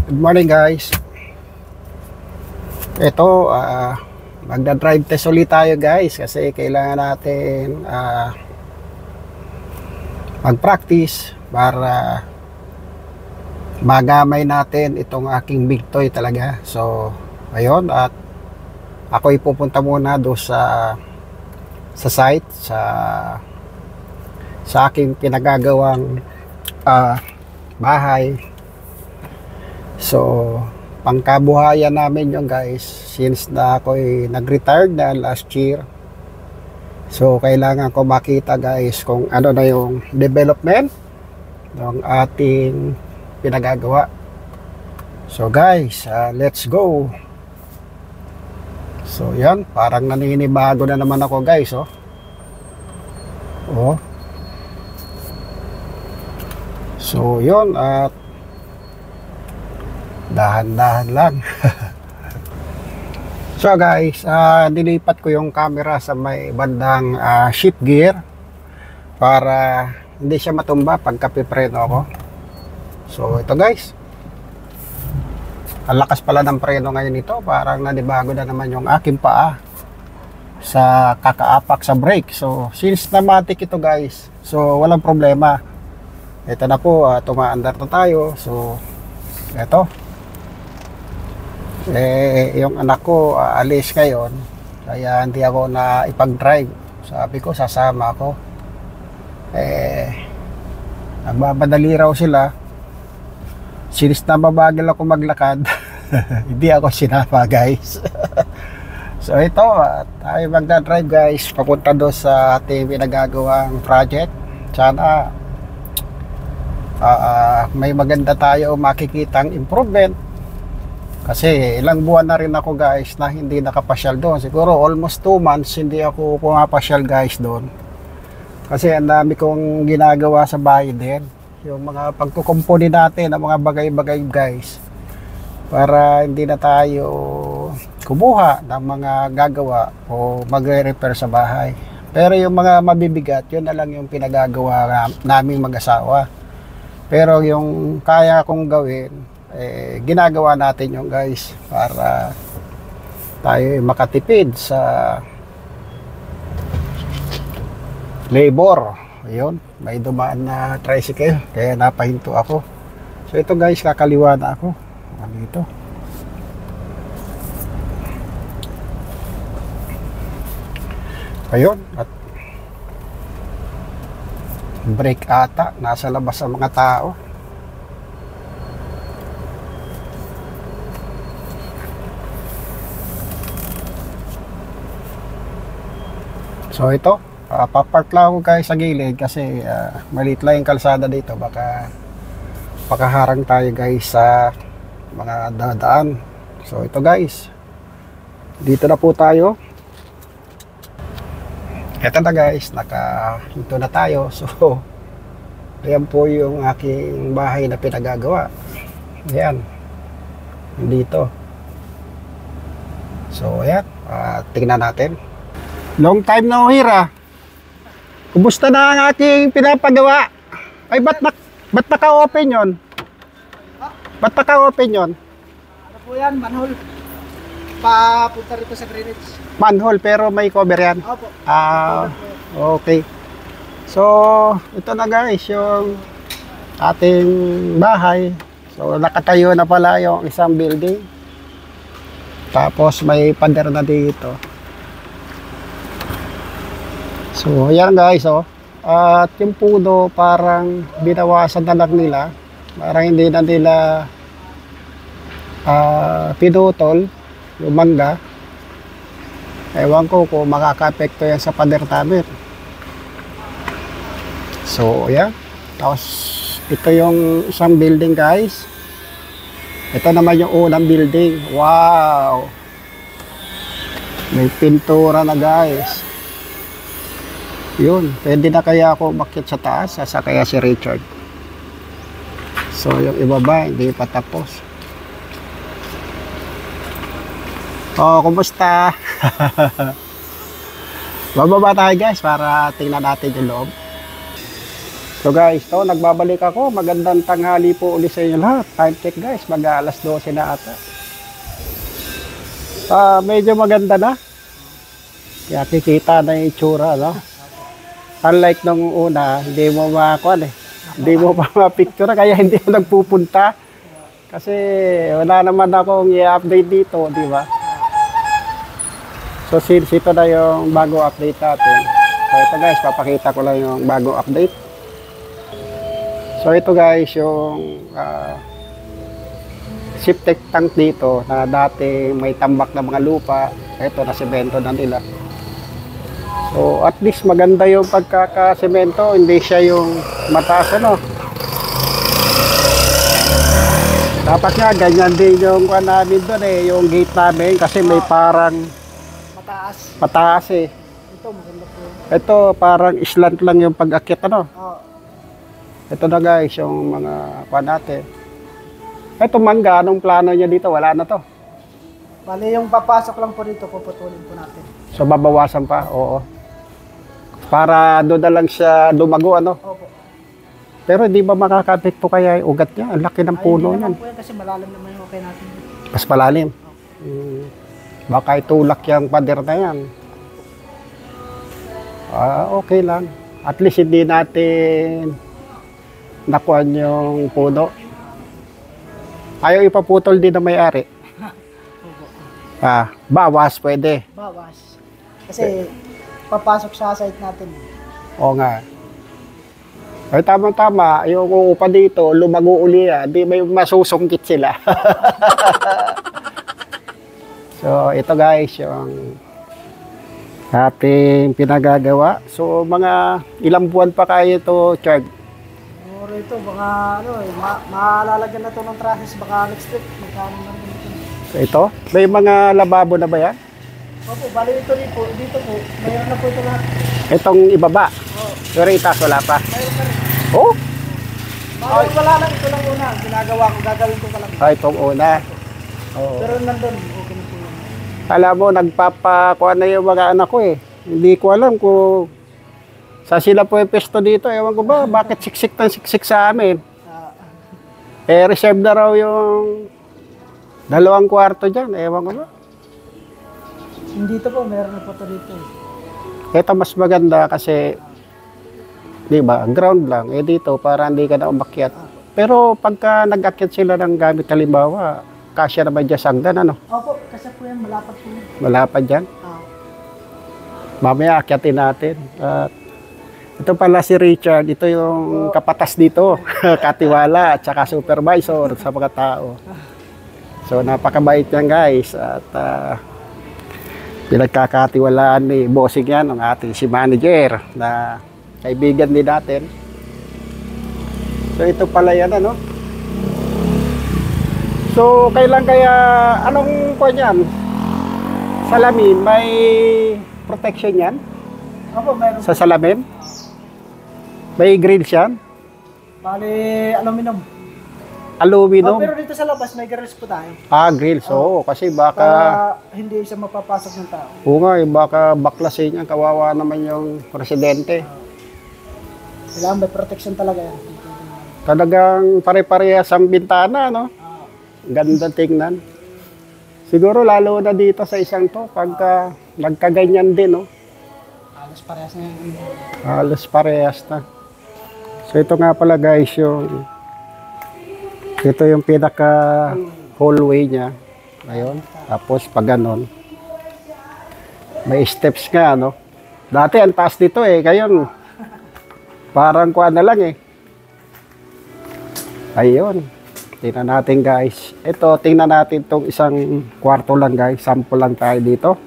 Good morning guys. Ito, magda-drive test ulit tayo guys kasi kailangan natin mag-practice para magamay natin itong aking big toy talaga. So, ayun, at ako ipupunta muna doon sa site sa aking pinagagawang bahay. So, pangkabuhayan namin yung guys since na ako'y nag-retired na last year. So, kailangan ko makita guys kung ano na yung development ng ating pinagagawa. So guys, let's go. So yan, parang naninibago na naman ako guys, oh. Oh. So yun, at dahan-dahan lang. So guys, nilipat ko yung camera sa may bandang shift gear para hindi siya matumba pagka pipreno ako. So ito guys, ang lakas pala ng preno ngayon ito, parang nanibago na naman yung aking paa sa kakaapak sa brake. So since pneumatic ito guys, so walang problema. Ito na po, tumaandar na tayo. So ito, yung anak ko alis ngayon, kaya hindi ako na ipag-drive. Sabi ko sasama ako, nagmamadali raw sila. Since na mabagal ako maglakad, hindi ako sinama guys. So ito, tayo magdadrive guys papunta doon sa ating pinagagawang project. Sana may maganda tayo makikitang improvement. Kasi ilang buwan na rin ako guys na hindi nakapasyal doon. Siguro almost 2 months hindi ako pumapasyal guys doon. Kasi ang dami kong ginagawa sa bahay din. Yung mga pagkukumpuni natin ng mga bagay-bagay guys, para hindi na tayo kumuha ng mga gagawa o magre-repair sa bahay. Pero yung mga mabibigat, yun na lang yung pinagagawa naming mag-asawa. Pero yung kaya kong gawin, ginagawa natin yung guys para tayo makatipid sa labor. Ayun, may dumaan na tricycle kaya napahinto ako. So ito guys, kakaliwa na ako dito. Ayun, at brake ata, nasa labas ang mga tao. So ito, papark lang ako guys sa gilid kasi maliit lang yung kalsada dito, baka harang tayo guys sa mga dadaan. So ito guys, dito na po tayo. Eto na guys, dito na tayo. So ayan po yung aking bahay na pinagagawa. Ayan, dito. So ayan, tingnan natin. Long time na uhira. Kumusta na ang aking pinapagawa? Ay, ba't naka-open yun? Ba't naka-open yun? Ano po yan? Manhole. Papunta rito sa Greenwich. Manhole, pero may cover yan? Opo. Okay. So, ito na guys, yung ating bahay. So, nakatayo na pala yung isang building. Tapos, may pader na dito. So, ayan guys, oh. At yung puno parang binawasan na lang nila. Parang hindi na nila pinutol yung mangga. Ewan ko kung makaka-apekto yan sa pader namin. So, ayan. Tapos, ito yung isang building guys. Ito naman yung unang building. Wow! May pintura na guys. Yun, pwede na kaya ako umakyat sa taas, sasakaya si Richard. So yung ibaba, hindi pa tapos. Oh, kumusta? Bababa tayo guys para tingnan natin yung loob. So guys, nagbabalik ako. Magandang tanghali po ulit sa inyo lahat. Time check guys, mag-alas 12 na ata. Medyo maganda na. Kaya kikita na yung itsura, no? Unlike nung una, hindi mo makakuan eh. Hindi mo pa ma-picture, kaya hindi mo nagpupunta. Kasi wala naman akong i-update dito, di ba? So since ito na yung bago update natin. So ito guys, papakita ko lang yung bago update. So ito guys, yung septic tank dito na dati may tambak na mga lupa. Ito na semento na nila. So at least maganda yung pagkakasemento, hindi siya yung mataas ano. Dapat nga ganyan din yung kuan namin doon eh, yung gate namin kasi may parang mataas eh. Ito maganda po. Ito parang slant lang yung pag-akyat ano. Oo. Ito na guys yung mga kuan natin. Ito mangga, anong plano niya dito? Wala na to. Bali yung papasok lang po dito, puputulin po natin. So babawasan pa, oo. Para doon na lang siya lumago ano. Opo. Pero hindi ba makakapekto kaya yung ugat niya? Ang laki ng puno niyan. Po yan kasi malalim naman yung okay natin. Mas malalim. Baka itulak yung pader na yan. Okay lang. At least hindi natin nakuhan yung puno. Ayaw ipaputol din na may-ari. Bawas pwede. Bawas. Kasi papasok sa site natin. Oo nga. Ay tama-tama, yung uupa dito, lumago uli di may masusungkit sila. So ito guys, yung ating pinagagawa. So mga ilang buwan pa kayo ito, Chard? Siguro ito, baka ano maalalagyan na ito ng traffic, baka next week, magkano na rin ito. So ito, may mga lababo na ba yan? Opo, bali ito dito po, mayroon na po ito lahat. Itong ibaba? Oo. Pero itaas wala pa? Mayroon na rin. Oh? Bali wala lang, ito lang una, ginagawa ko, gagawin ko pa lang. Itong una. Oo. Pero nandun, okay na po yun. Alam mo, nagpapakuha na yung mga anak ko eh. Hindi ko alam kung sa sila po yung pesto dito. Ewan ko ba, bakit siksik ng siksik sa amin? Reserve na raw yung 2 kwarto dyan. Ewan ko ba? Dito po, meron na po ito dito. Ito mas maganda kasi, di ba, ground lang. Dito, para hindi ka na umakyat. Pero pagka nag-akyat sila ng gamit, halimbawa, kasya naman dyan sa hagdan, ano? Opo, kasi po yan, malapad po yan. Malapad dyan. Mamaya akyatin natin. At ito pala si Richard, ito yung kapatas dito, katiwala at saka supervisor sa mga tao. So napakabait yan guys at pinagkakatiwalaan ni bossing yan, ang ating si manager na kaibigan din natin. So ito pala yan ano. So kailan kaya, anong po yan? Salamin, may protection yan? Opo, meron. Sa salamin? May grills yan? Bali, aluminum. Aluminum? Pero dito sa labas, may grills po tayo. Grills. Oo, kasi baka... Para hindi siya mapapasok ng tao. Oo nga, baka baklasin yan. Kawawa naman yung presidente. Kailangan may protection talaga yan. Talagang pare-parehas ang bintana, no? Ganda tingnan. Siguro lalo na dito sa isang to, pagka nagkaganyan din, no? Halos parehas na yan. Halos parehas na. So ito nga pala guys, ito yung pinaka hallway niya. Ayun. Tapos pag ganon, may steps nga, no? Dati ang taas dito eh, ngayon parang kuha na lang eh. Ayun. Tingnan natin guys. Ito, tingnan natin itong isang kwarto lang guys. Sample lang tayo dito.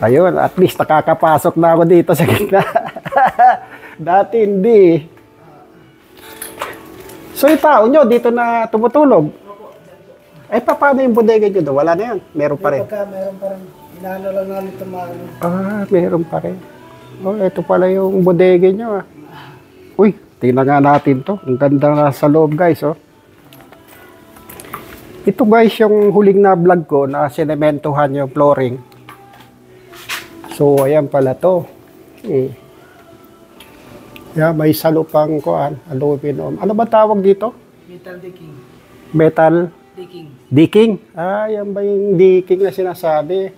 Ayun, at least nakakapasok na ako dito sa gitna. Dati hindi. So yung tao nyo dito na tumutulog. Paano yung bodega nyo doon? Wala na yan. Meron pa rin. Meron pa rin. Inaano lang namin ito Meron pa rin. Ito pala yung bodega nyo. Uy, tingnan nga natin to. Ang ganda na sa loob guys. Ito guys yung huling na vlog ko na sinementohan yung flooring. So ayan pala to. Yeah, may salupang kuan, aluminum. Ano ba tawag dito? Metal decking. Metal Decking. decking. Ah, yan ba yung decking na sinasabi?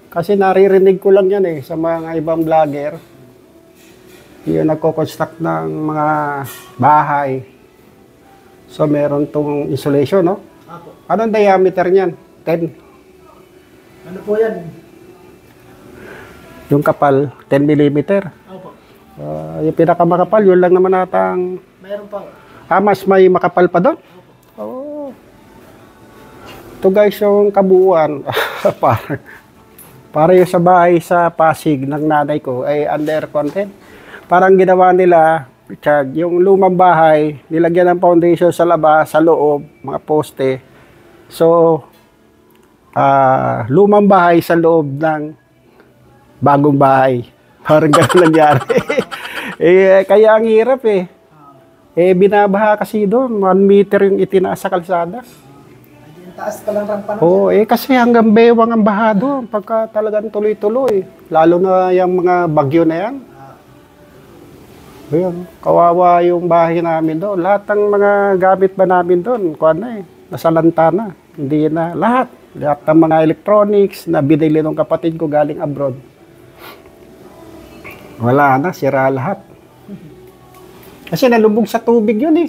Kasi naririnig ko lang yan sa mga ibang vlogger. Yung nagko-construct ng mga bahay. So, meron tong insulation, no? Apo. Anong diameter niyan? 10. Ano po yan? Yung kapal, 10 mm. Apo. Yung pinakamakapal, yun lang naman natang... Mayroon pa. Mas may makapal pa doon? Oo. Ito guys, yung kabuuan. para yung sa bahay sa Pasig ng nanay ko ay under content. Parang ginawa nila, yung lumang bahay, nilagyan ng foundation sa labas, sa loob, mga poste. So, lumang bahay sa loob ng bagong bahay. Parang gano'n nangyari. Kaya ang hirap binabaha kasi doon. 1 meter yung itinaas sa kalsada. Yung taas ka lang rampa na. Oo, kasi hanggang bewang ang baha doon. Pagka talagang tuloy-tuloy. Lalo na yung mga bagyo na yan. Ayun, kawawa yung bahay namin doon. Lahat ng mga gamit ba namin doon, nasalanta na. Hindi na, lahat. Lahat ng mga electronics na binili ng kapatid ko galing abroad. Wala na, sira lahat. Kasi nalubog sa tubig yun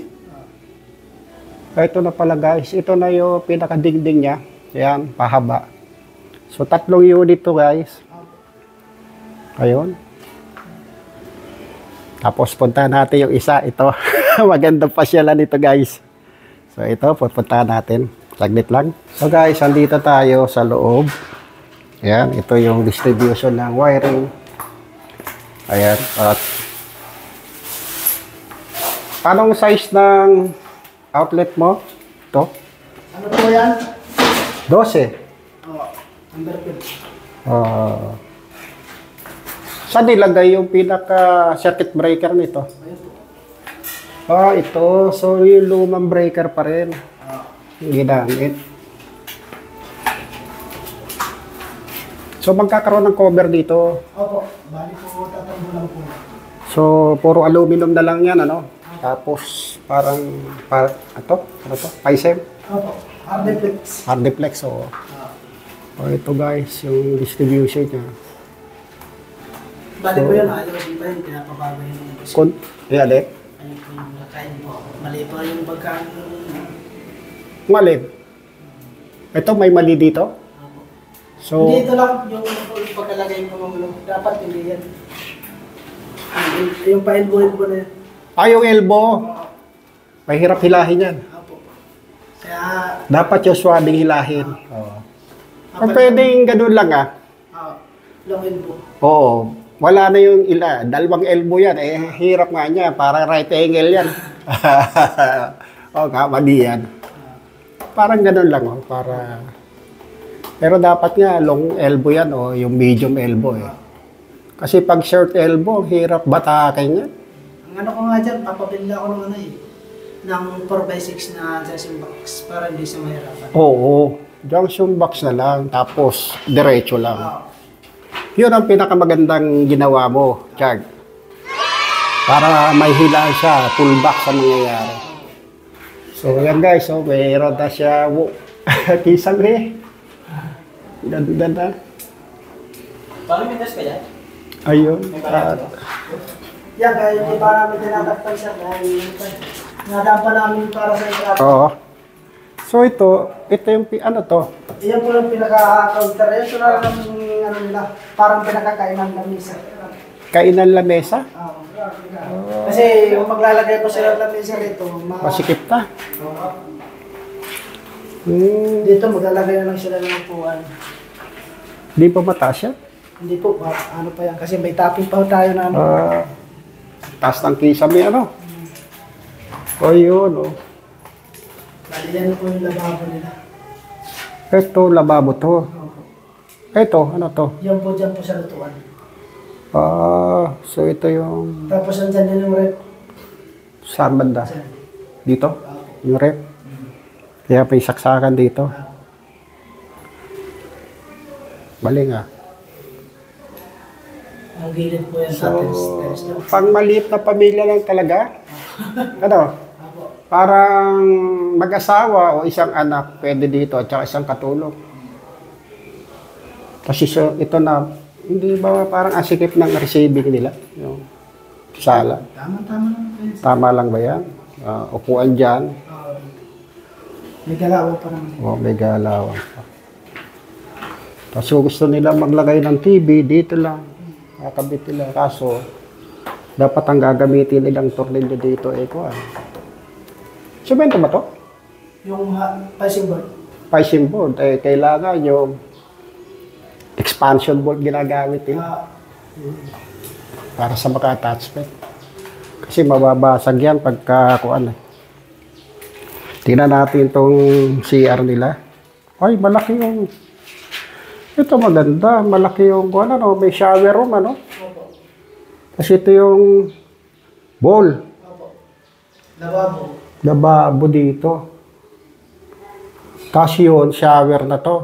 Ito na pala guys, ito na yung pinakadingding niya. Yan, pahaba. So 3 unit to guys. Ayun. Tapos punta natin yung isa, ito. Magandang pasyalan ito guys. So ito, pupunta natin. Saglit lang. So guys, andito tayo sa loob. Ayan, ito yung distribution ng wiring. Ayan. At anong size ng outlet mo? Ito? Ano po yan? 12. Oo. Underfit. Saan nilagay yung pinaka circuit breaker nito? Ito. So, yung lumang breaker pa rin. Yung ginamit. So, magkakaroon ng cover dito. Opo. Bali po, tatambo lang po. So, puro aluminum na lang yan, ano? Tapos, parang, ano to? Paisem? Opo. Hardeflex. Hardeflex, ito guys, yung distribution niya. Bali po yun, ayos. Di ba yun, pinapabago yun. Alin? Ano po yung nakain po. Mali po yung pagkaan. Alin? Ito, may mali dito? So, Hindi, ito lang yung pagkalagay mo mga dapat hindi yan. Yung pa-elbow na yan. yung elbow. Mahirap hilahin yan. Opo. Kaya, Dapat yung swabing hilahin. Kung pwedeng ganun lang long elbow. Oo. Wala na yung dalawang elbow yan. Hirap nga niya. Parang right angle yan. Mali yan. Parang ganun lang. Pero dapat nga long elbow yan yung medium elbow Kasi pag short elbow, hirap batakin yan. Ang ano ko nga dyan, papabili ako ng ng 4x6 na junction box para hindi sa mahirapan. Oo. Junction box na lang. Tapos, diretso lang. Yun ang pinakamagandang ginawa mo, Chag. Para may hilaan siya, full back sa mangyayari. So, yan guys. Mayroon na siya. Kisang Ganda. Paano may test ka yan? Ayun. Yan, kaya yung iba namin tinatakpan siya. Nadaan pa namin para sa ikrap. Oo. So, ito yung, ano to? Iyan po yung pinaka-counter. Ito na lang yung nila. Parang pinakakainan ng lamisa. Kainan lamesa? Kasi yung maglalagay po sila ng lamisa rito, Masikip ta. dito maglalagay na lang sila ng upuan. Di pa mataas yan? Hindi po, ano pa yan. Kasi may topping pa tayo na ano. Taas ng kisame, ano? Yun. Bali yan po yung lababo nila. Ito, lababo to. Ito, ano to? Yan po dyan po sa lutuan. So ito yung... Tapos nandyan din yung rep. Saan banda? Dyan. Dito? Yung rep? Kaya may saksakan dito. Mali nga. Ang gilid po yan So, sa tiles na. pang maliit na pamilya lang talaga. Ano? Apo. Parang mag-asawa o isang anak pwede dito at saka isang katulong. Kasi so, ito na, hindi ba parang asikip ng receiving nila? Yung sala. Tama-tama lang po yan. Tama lang ba yan? Upuan dyan. May galaw pa naman. O, may galawan pa. Kaso gusto nila maglagay ng TV, dito lang. Kakabit nila. Kaso, dapat ang gagamitin nilang tornilyo dito eh, kuhan. Semento ba to? Yung passing board. Piping board. Eh, kailangan yung expansion board ginagamit nila para sa maka-attachment. Kasi mababasag yan pagka kuhan eh. Tingnan natin itong CR nila. Ay, malaki yung... Ito maganda. Malaki yung... Ano, may shower room, ano? Opo. Kasi ito yung... bowl. Opo. Lababo. Lababo dito. Kasi yun, shower na to.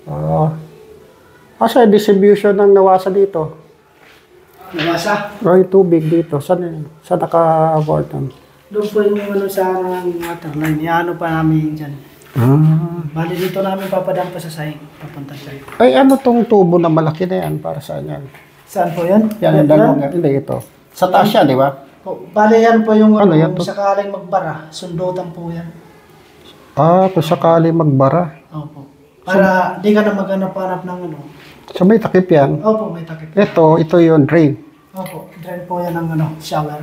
Opo. Kasi distribution ng nawasa dito. Nabasa? Ay, tubig dito. Saan yun? Saan naka-board? Doon po yung ano sa water line. Iano pa namin dyan. Bali dito namin papadampa sa sahig. Papunta siya. Ay, ano tong tubo na malaki na yan? Para saan yan? Saan po yan? Yan, yung dalawang. Hindi, ito. Sa taas yan, di ba? Bali yan po yung Ano ano, yan to? sakaling magbara. Sundutan po yan. Kung sakali magbara. Opo. Para di ka na maghanap-hanap ng ano. So, may takip yan. Opo, may takip. Ito yung drain. Opo, drain po yan ng ano, shower.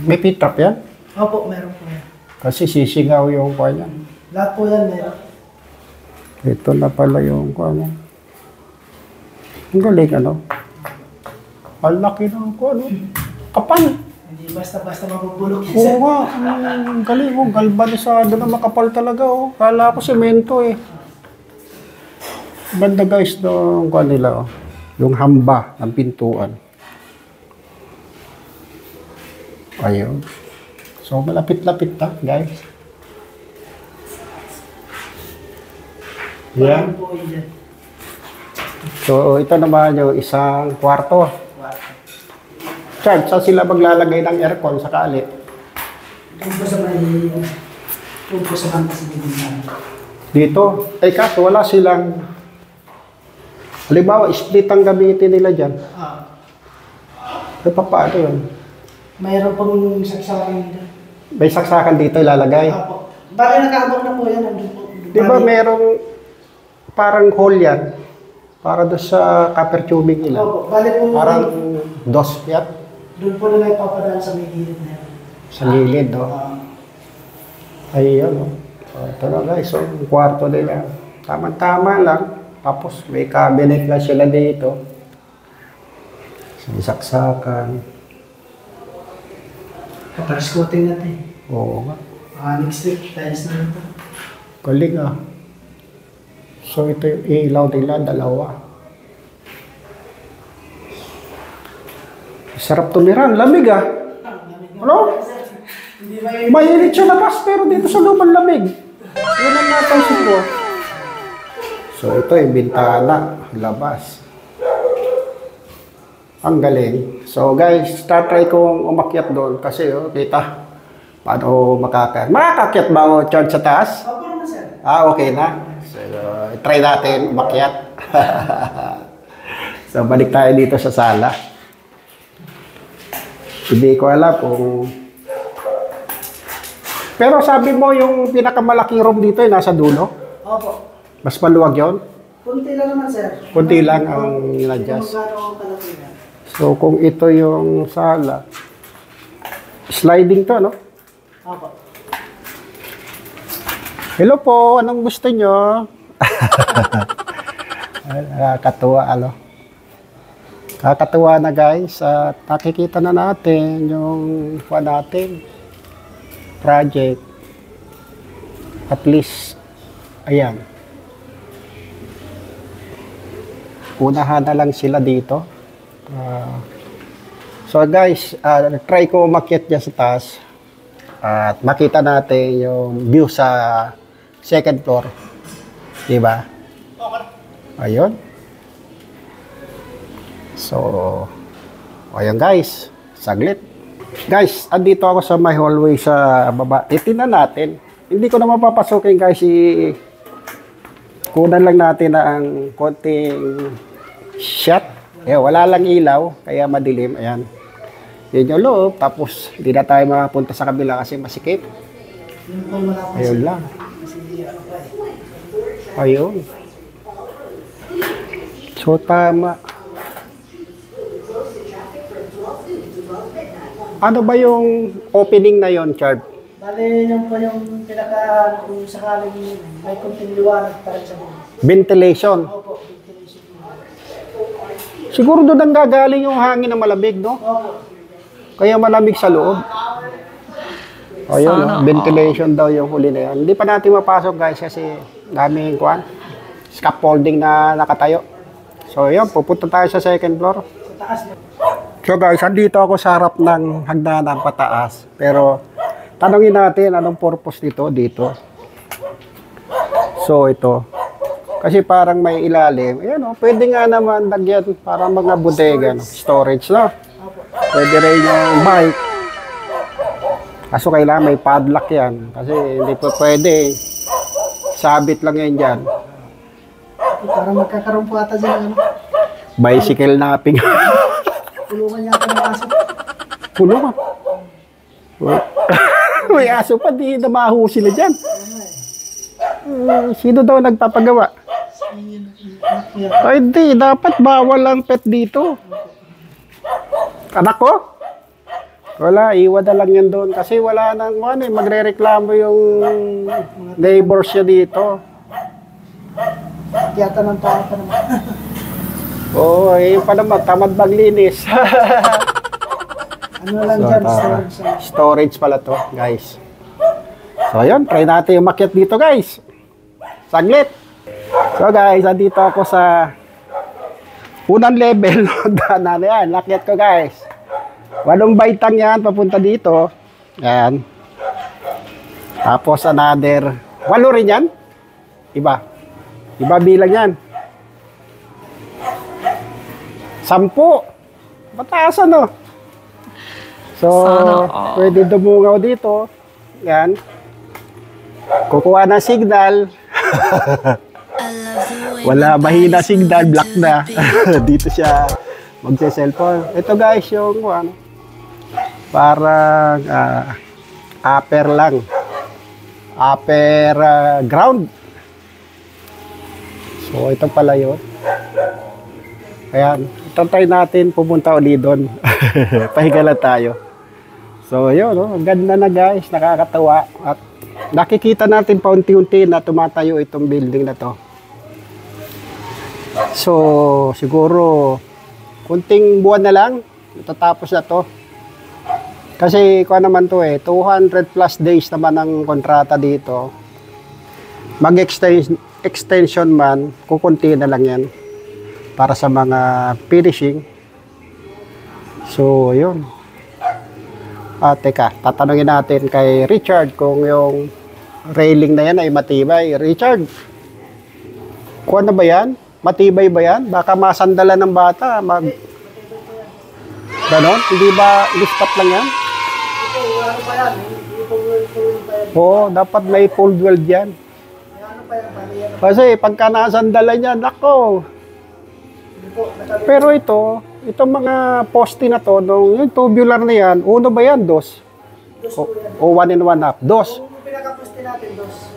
May pitap yan. Opo, meron po yan. Kasi sisingaw yung kuha yan. Lahat po yan meron. Ito na pala yung kuha yan. Ang galing, ano? Ang laki ng kuha, ano? Kapal. Hindi basta-basta mabubulok yan. Oo nga, ang galing, oh. Galvanisado na makapal talaga, oh. Kala ko semento, eh. Banda guys, yung kuha nila, oh. Yung hamba ng pintuan. Ayun. So, malapit-lapit na, guys. Yan. Meron po yan. So, ito naman yung isang kwarto. Chad, saan sila maglalagay ng aircon sakali? Doon po sa may... Doon po sa kantas ng namin. Dito? Ay, kaso wala silang... Halimbawa, split ang gamitin nila dyan. Paano yun? Mayroon pong saksakan dito. May saksakan dito ilalagay. Opo. Bali nakaabang na po yan. Nandun po. Di ba merong parang hole yan? Para doon sa copper tubing nila. Opo. Bali po. Parang dos yan. Doon po nila ipapadaan sa may gilid na yan. Sa gilid, no? Ayun, no? So, ito na guys. So, yung kwarto nila. Tama-tama lang. Tapos may cabinet na sila dito. May saksakan. Tapos coating natin. Oo nga. Next week, tiles na ito. Galing ah. So ito yung ilaw nila, dalawa. Sarap tumiran, lamig ah. Ano? Hindi ba yun? Mahilig siya labas pero dito sa lumang lamig. Yun ang napansin ko. So ito yung bintana, labas. Ang galing. So guys, try kong umakyat doon kasi kita paano makakakyat ba o charge sa taas? Opo naman sir. Okay na. So, try natin umakyat. So balik tayo dito sa sala. Hindi ko alam kung... Pero sabi mo yung pinakamalaking room dito ay nasa dulo? Opo. Mas maluwag yun? Kunti lang naman sir. Kunti lang ang in-adjust. Kung gaano kalaki yan. So, kung ito yung sala, sliding to, no? Opo. Hello po, anong gusto nyo? Nakakatuwa, ano? Nakakatuwa na guys, at nakikita na natin yung natin project. At least, ayan. Unahan na lang sila dito. So guys, try ko umakyat dyan sa taas at makita natin yung view sa second floor. Diba? Ayun. So, ayan guys, saglit. Guys, andito ako sa my hallway sa baba. Titingnan natin. Hindi ko na mapapasukin guys. Kunan lang natin ang konting shot. Wala lang ilaw, kaya madilim. Ayan. Yun yung loob. Tapos, hindi na tayo makapunta sa kabila kasi masikip. Ayun lang. Ayun. So, tama. Ano ba yung opening na yon, Chard? Bale, yun po yung pinaka, kung sakaling may kunting liwanag pa rin sa buhay. Ventilation. Opo, ventilation. Siguro doon ang gagaling yung hangin na malamig, no? Opo. Kaya malamig sa loob. Ayun, no? Ventilation daw yung huli na yan. Hindi pa natin mapasok, guys, kasi daming kuwan. Scaffolding na nakatayo. So, yun, pupunta tayo sa second floor. Sa taas na. So guys, andito ako sa harap ng hagdanan pataas. Pero tanongin natin anong purpose nito dito. So ito. Kasi parang may ilalim. Ayan o, pwede nga naman lagyan parang mga bodega. Storage na. Pwede rin yung bike. Kaso kailangan may padlock yan. Kasi hindi po pwede. Sabit lang yan dyan. Para magkakaroon po ata dyan. Bicycle napping. Tulungan niya ng aso. Pulungan. May aso pa, di namaho sila dyan. Sino daw nagpapagawa? Ay, hindi. Dapat bawal ang pet dito. Anak ko? Wala, iwan na lang yan doon. Kasi wala nang magre-reklamo yung neighbors niya dito. Kiyata ng tao pa naman. Oo, yun pa naman. Tamad maglinis. Ano lang dyan, storage. Storage pala to, guys. So, yun. Try natin umakyat dito, guys. Saglit. So, guys, andito ako sa unang level. Daanan na yan. Lakyat ko, guys. Walong baitang yan. Papunta dito. Yan. Tapos, another. 8 rin yan. Iba. Iba bilang yan. 10. Mataas ano. So, pwede dumungaw dito. Yan. Kukuha ng signal. Wala, mahina signal. Black na. Dito siya magse-cellphone. Ito guys, yung ano, parang upper lang. Upper ground. So, ito pala yun. Ayan. Tantay natin pumunta ulit doon. Pahinga lang tayo. So, yun. No? Ang ganda na guys. Nakakatawa. At nakikita natin paunti-unti na tumatayo itong building na to. So, siguro kunting buwan na lang. Tatapos na to. Kasi kuha naman to 200 plus days naman ang kontrata dito. Mag-extension man, kukunti na lang yan. Para sa mga finishing. So, yun. Teka, tatanungin natin kay Richard kung yung railing na yan ay matibay. Richard, kuha na ba yan? Matibay ba yan? Baka masandalan ng bata. Ganon? Hindi ba ilispat lang yan? Ano pa yan? Oo, dapat may fold weld yan. Ano pa yan? Kasi pagka nasandalan yan, ako. Pero itong mga poste na to, yung tubular na yan, uno ba yan? Dos? O 1 and 1/2? Dos. Kung pinaka-poste natin, dos.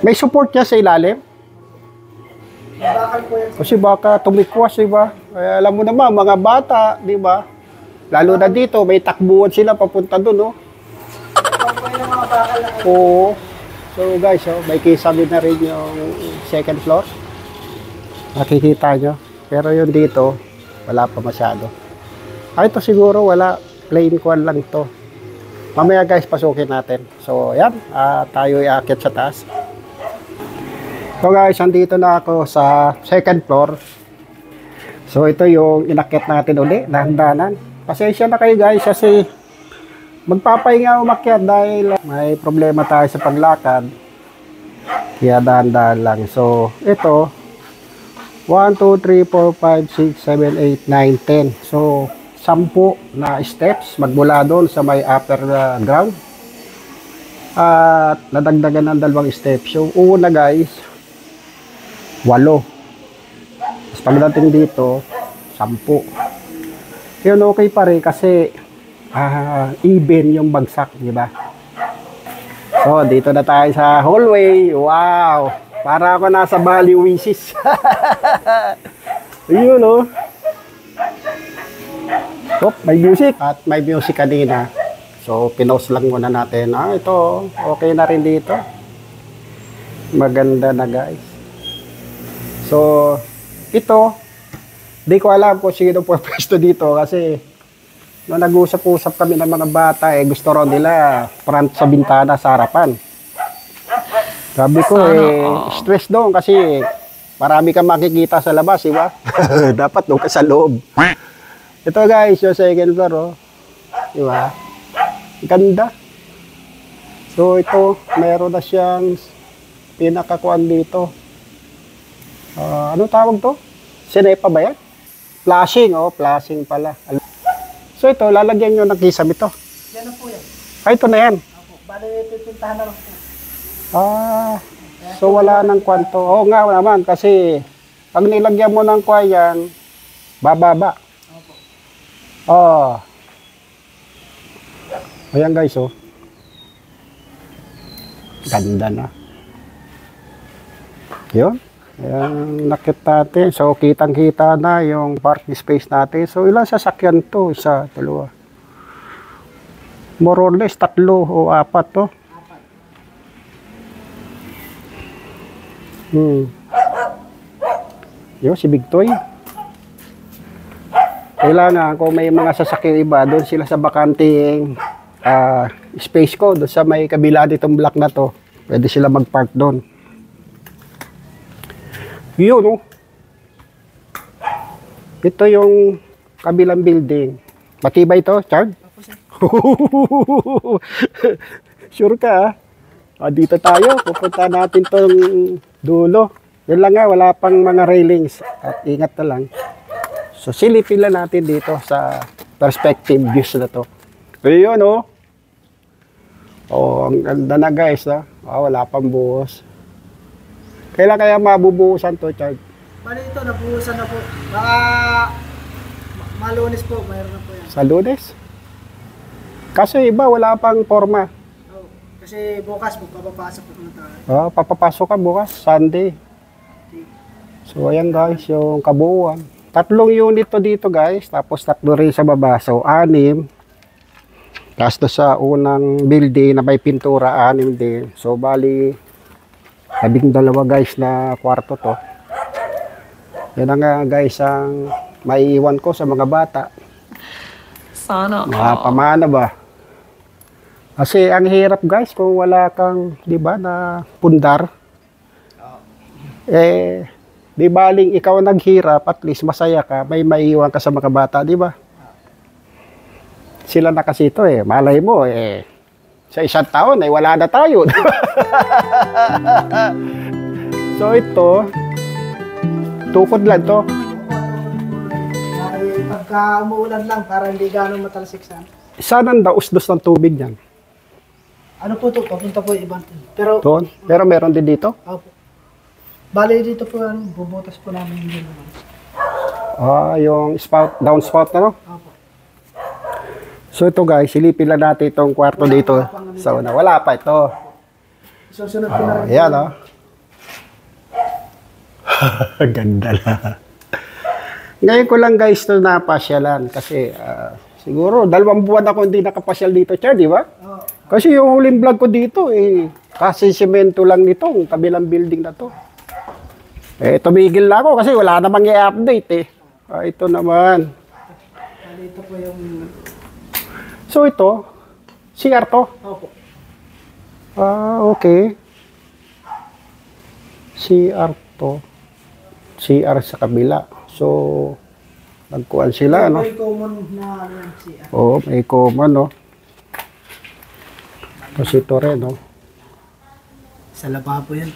May support niya sa ilalim? Bakal po yan. Kasi baka tumikwas, di ba? Alam mo naman, mga bata, di ba? Lalo na dito, may takbuhan sila papunta doon, no? Bakal po yung mga bakal na kayo. Oo. So guys, may kisame na rin yung second floor. Nakikita nyo. Pero yung dito, wala pa masyado. Ito siguro wala. Plain kwan lang to. Mamaya guys, pasukin natin. So, yan. Tayo iaakit sa taas. So guys, andito na ako sa second floor. So, ito yung inakyat natin uli. Dahan-dahanan. Pasensya na kayo guys kasi magpapahinga umakyat dahil may problema tayo sa paglakad. Kaya dahan-dahan lang. So, ito 1, 2, 3, 4, 5, 6, 7, 8, 9, 10. So, 10 na steps magmula doon sa may upper ground. At nadagdagan ng 2 steps. So, una guys, 8. Tapos pagdating dito, 10. Yun okay pa rin kasi even yung bagsak, di ba? So, dito na tayo sa hallway. Wow! Para ako nasa Bali Oasis. Ayun, oh. Oh, may music. At may music kanina. So, pinost lang muna natin. Ito, okay na rin dito. Maganda na, guys. So, ito, di ko alam kung sino po pwesto dito kasi nung nag-usap-usap kami ng mga bata, gusto raw nila front sa bintana sa harapan. Sabi ko, stress doon kasi marami kang makikita sa labas, di ba? Dapat doon ka sa loob. Ito guys, yung second floor, oh. Di ba? Ganda. So ito, meron na siyang pinakakuan dito. Ano tawag to? Sinepa ba yan? Flashing, oh. Flashing pala. So ito, lalagyan nyo ng kisam ito. Yan na po yan. Ito na yan. Bali, pipintahan na lang po. So wala nang kwanto. Oo nga naman kasi pag nilagyan mo ng kwayan, bababa. Ayan guys, oh. Ganda na. Yun. Ayan, nakita natin. So kitang-kita na yung parking space natin. So ilang sasakyan to? 1, 2. More or less 3 o 4 to. Yo, si Big Toy. Kailangan kung may mga sasakyan iba, doon sila sa bakanting space ko, doon sa may kabila ditong block na to. Pwede sila mag-park doon. Yun, no? Ito yung kabilang building. Matibay ito, Chard? Sure ka, dito tayo. Pupunta natin tong dulo. Yan lang nga, wala pang mga railings. At ingat na lang. So, silipin lang natin dito sa perspective views na to. Ayun, oh. Oh, ang ganda na guys, ha. Wala pang buhos. Kailan kaya mabubuhusan to, Chard? Bali ito, nabuhusan na po. Baka Malunes po, mayroon na po yan. Sa Lunes? Kasi iba, wala pang forma. Kasi bukas po, papapasok po na tayo. Papapasok ka bukas, Sunday. So, ayan guys, yung kabuuan. 3 unit to dito guys, tapos 3 rin sa baba. So, 6. Tapos to sa unang building na may pintura, 6 din. So, bali, 12 guys na kwarto to. Yan nga guys ang maiiwan ko sa mga bata. Sana. Pamana ba? Kasi ang hirap guys kung wala kang, di ba, na pundar. Di baling ikaw naghirap, at least masaya ka, may maiiwan ka sa mga bata, di ba? Sila na kasi ito malay mo sa 1 taon wala na tayo. So ito, tukod lang to. Pagka umuulan lang, para hindi gano'ng matalsiksan. Saan ang daos-dos ng tubig niyan? Ano po ito? Papunta po ibang. Pero, Doon? Pero meron din dito? opo. Bali dito po, bubutas po namin din naman. Yung spout, downspout na, no? Opo. So ito guys, silipin lang natin itong kwarto dito. So wala pa ito. Susunod ko na rin. Ayan, oh. Ganda na. Ngayon ko lang guys ito napasyalan kasi siguro 2 buwan ako hindi nakapasyal dito, Chad, di ba? Oo. Kasi yung huling vlog ko dito kasi semento lang nitong kabilang building na to. Tumigil na ako kasi wala namang i-update ito naman. Bali ito po yung... So ito, CR to? Opo. Okay. CR to. CR sa kabila. So, nagkuhan sila, no? May common na CR. Oo, may common, no? Tapos ito rin, no? Sa lababo yan.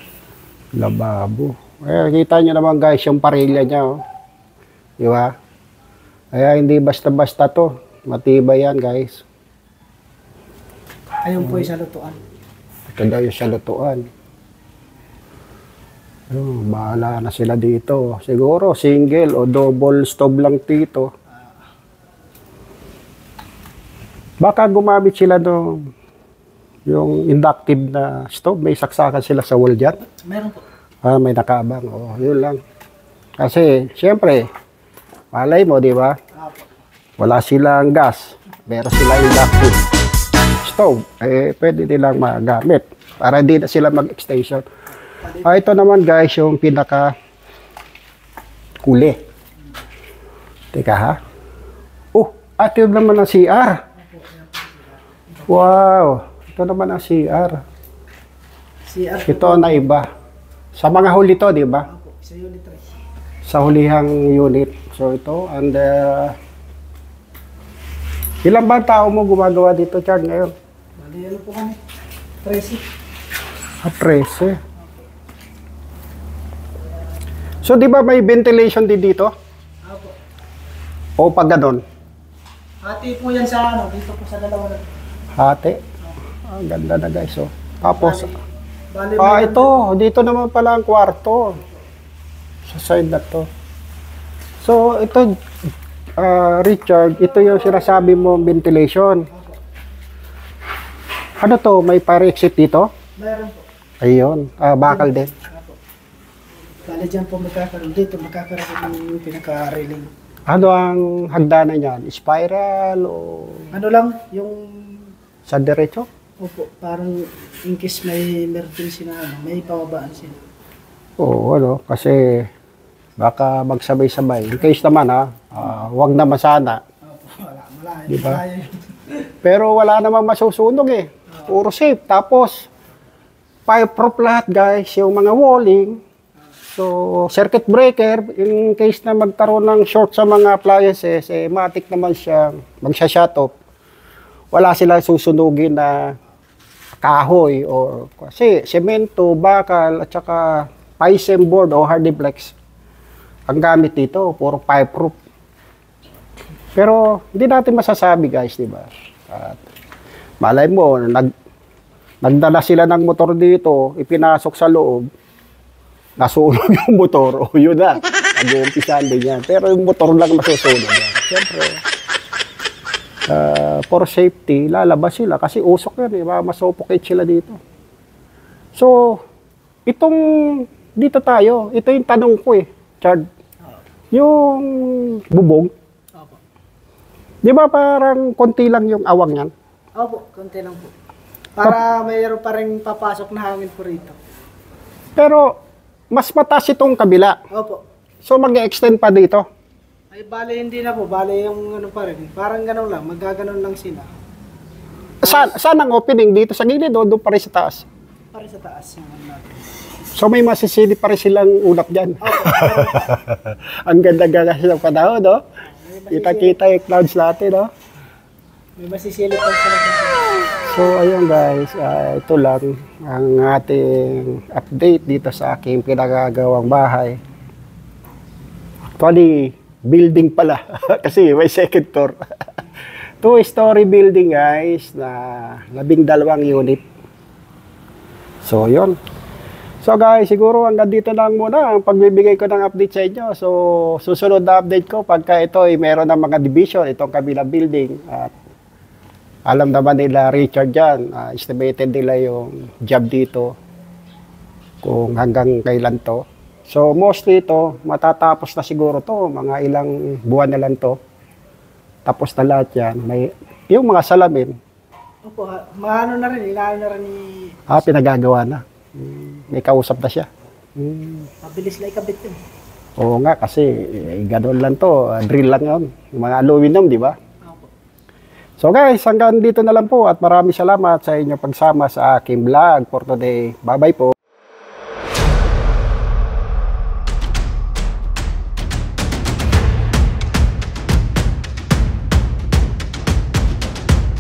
Lababo. Kita nyo naman guys yung parilya niya. Oh. Di ba? Kaya hindi basta-basta to. Matibay yan guys. Ayun po yung sa lutuan. Ito daw yung sa lutuan. Bahala na sila dito. Siguro single o double stove lang dito. Baka gumamit sila yung inductive na stove. May saksakan sila sa wall dyan. Meron po. May nakaabang. Oh, yun lang. Kasi, siyempre, malay mo, di ba? Wala silang gas. Meron silang inductive stove. Pwede nilang magamit. Para hindi na sila mag-extension. Ito naman guys, yung pinaka kuli. Teka ha. Ito naman ang CR. Wow. Ito naman ang CR. Ito na iba. Sa mga huli to, di ba? Sa unit 3. Sa hulihang unit. So ito, and ilan ba tao mo gumagawa dito, Chard, ngayon? Bali, ano po kami? 13. 13. So di ba may ventilation din dito? Opo. O pag ganon? Hati po yan sa dito po sa dalawa na. Hati. Ang ganda na guys, oh. Tapos, Bali, ito. Dito naman pala ang kwarto. Sa side na to. So, ito, Richard, ito yung sinasabi mo ventilation. Ano to? May fire exit dito? Meron po. Ayun. Bakal din. Opo. Bali dyan po magkakaroon. Dito magkakaroon yung pinaka-railing. Ano ang hagdanan niyan? Spiral o Ano lang, yung sa diretso? Opo, parang in case may emergency na may pababaan sila. Oo, kasi baka magsabay-sabay. In case naman wag naman sana. Opo, wala. Diba? Pero wala namang masusunog eh. Puro safe. Tapos, fireproof lahat guys, yung mga walling. So, circuit breaker, in case na magkaroon ng short sa mga appliances, matik naman siya, magsha-shut off. Wala sila susunugin na kahoy or kasi semento, bakal at saka PICEM board o hardiplex ang gamit dito, puro fireproof. Pero hindi natin masasabi guys, di ba? At malay mo, nagdala sila ng motor dito, ipinasok sa loob, nasunog yung motor, o yun na, nag-uumpisahan din yan. Pero yung motor lang masusunog yan. Siyempre, for safety, lalabas sila kasi usok yan, masuffocate sila dito. So, dito tayo, ito yung tanong ko Chard. Yung bubog, di ba parang konti lang yung awang yan? Opo, konti lang po. Para mayroon pa rin papasok na hangin po rito. Pero, mas mataas itong kabila. Opo. So, mag-extend pa dito. Ay, bale hindi na po. Bale yung ano pa rin. Parang gano'n lang. Magaganon lang sila. Saan ang opening? Dito sa gilid o doon pa rin sa taas? Para sa taas. Yung ano natin. So may masisilip pa rin silang ulap dyan. Ang ganda-ganda ng panahon, no? Kita-kita yung clouds natin, no? May masisilip pa sila. So ayun guys, ito lang ang ating update dito sa aking pinagagawang bahay. Actually, building pala. Kasi may second floor. 2-story building guys na 12 unit. So yun. So guys, siguro hanggang dito lang muna ang pagbibigay ko ng update sa inyo. So susunod na update ko pagka ito ay meron ng mga division, itong kabilang building. At alam naman nila Richard dyan, estimated nila yung job dito kung hanggang kailan to. So mostly ito, matatapos na siguro to, mga ilang buwan na lang to. Tapos na lahat yan. May, yung mga salamin. Opo, maano na rin, inaano na rin ni... Pinagagawa na. May kausap na siya. Mabilis lang ikabit yun. Oo nga, kasi gano'n lang to. Drill lang yun. Yung mga aluminum, di ba? Opo. So guys, hanggang dito na lang po at maraming salamat sa inyong pagsama sa aking vlog for today. Bye-bye po.